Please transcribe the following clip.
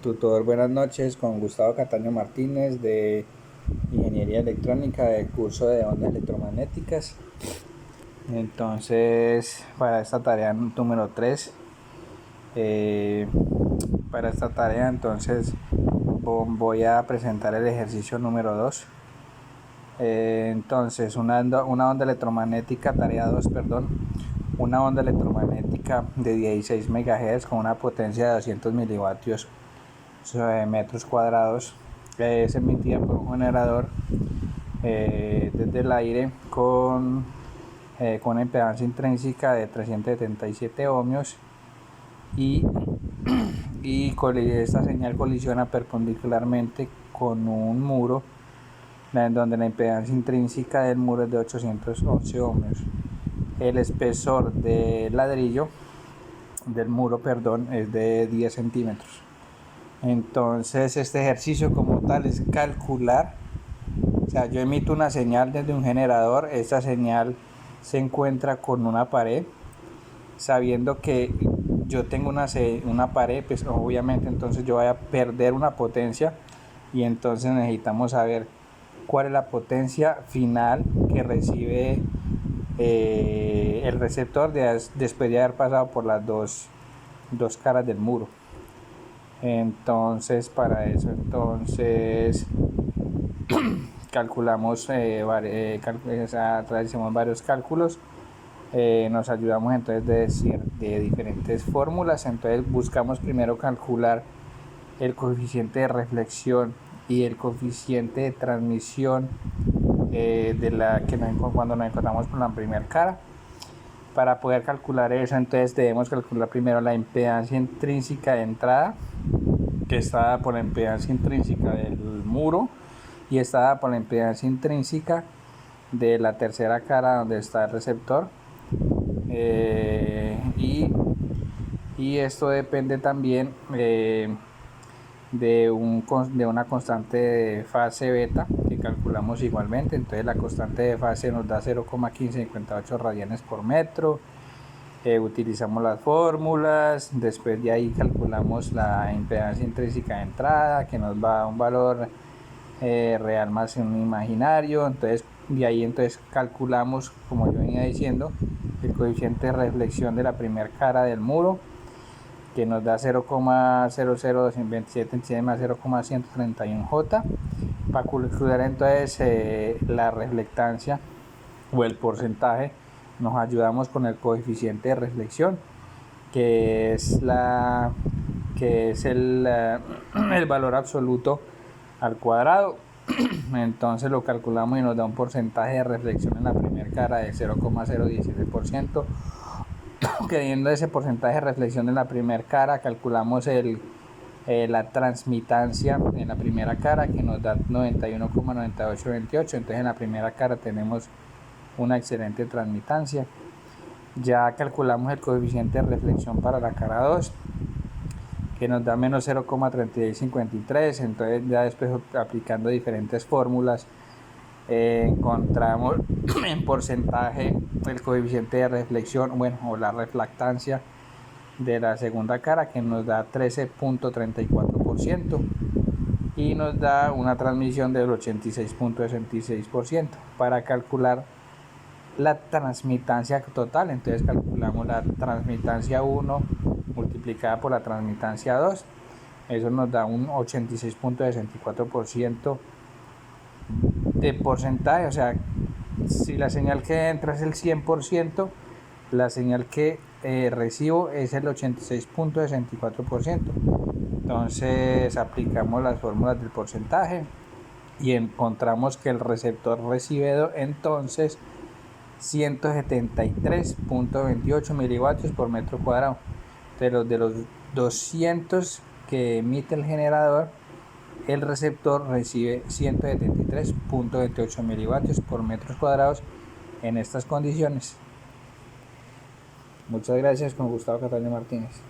Tutor, buenas noches, con Gustavo Cataño Martínez de Ingeniería Electrónica del curso de Ondas Electromagnéticas. Entonces, para esta tarea número 3, para esta tarea entonces voy a presentar el ejercicio número 2. Entonces, una onda electromagnética, tarea 2, perdón. Una onda electromagnética de 16 MHz con una potencia de 200 milivoltios metros cuadrados, es emitida por un generador desde el aire con una impedancia intrínseca de 377 ohmios y esta señal colisiona perpendicularmente con un muro donde la impedancia intrínseca del muro es de 811 ohmios. El espesor del ladrillo del muro, es de 10 centímetros. Entonces este ejercicio como tal es calcular, o sea, yo emito una señal desde un generador, esta señal se encuentra con una pared, sabiendo que yo tengo una pared, pues obviamente entonces yo voy a perder una potencia y entonces necesitamos saber cuál es la potencia final que recibe el receptor después de haber pasado por las dos caras del muro. Entonces para eso calculamos, realizamos varios cálculos, nos ayudamos entonces de diferentes fórmulas. Entonces buscamos primero calcular el coeficiente de reflexión y el coeficiente de transmisión cuando nos encontramos con la primera cara. Para poder calcular eso, entonces debemos calcular primero la impedancia intrínseca de entrada, que está dada por la impedancia intrínseca del muro y está dada por la impedancia intrínseca de la tercera cara donde está el receptor, y esto depende también de una constante de fase beta que calculamos igualmente. Entonces la constante de fase nos da 0,1558 radianes por metro. Utilizamos las fórmulas, después de ahí calculamos la impedancia intrínseca de entrada, que nos va a un valor real más un imaginario. Entonces de ahí calculamos, como yo venía diciendo, el coeficiente de reflexión de la primera cara del muro, que nos da 0,00227 más 0,131 J. Para calcular entonces la reflectancia o el porcentaje, nos ayudamos con el coeficiente de reflexión, que es el valor absoluto al cuadrado. Entonces lo calculamos y nos da un porcentaje de reflexión en la primera cara de 0,017%. Teniendo ese porcentaje de reflexión en la primera cara, calculamos la transmitancia en la primera cara, que nos da 91,9828. Entonces en la primera cara tenemos una excelente transmitancia. Ya calculamos el coeficiente de reflexión para la cara 2, que nos da menos 0,3653. entonces ya después, aplicando diferentes fórmulas, encontramos en porcentaje el coeficiente de reflexión, o la reflectancia de la segunda cara, que nos da 13,34%, y nos da una transmisión del 86,66%. Para calcular la transmitancia total, entonces calculamos la transmitancia 1 multiplicada por la transmitancia 2, eso nos da un 86,64% de porcentaje. O sea, si la señal que entra es el 100%, la señal que recibo es el 86,64%. entonces aplicamos las fórmulas del porcentaje y encontramos que el receptor recibe entonces 173,28 milivoltios por metro cuadrado. De los 200 que emite el generador, el receptor recibe 173,28 milivoltios por metros cuadrados en estas condiciones. Muchas gracias, con Gustavo Cataño Martínez.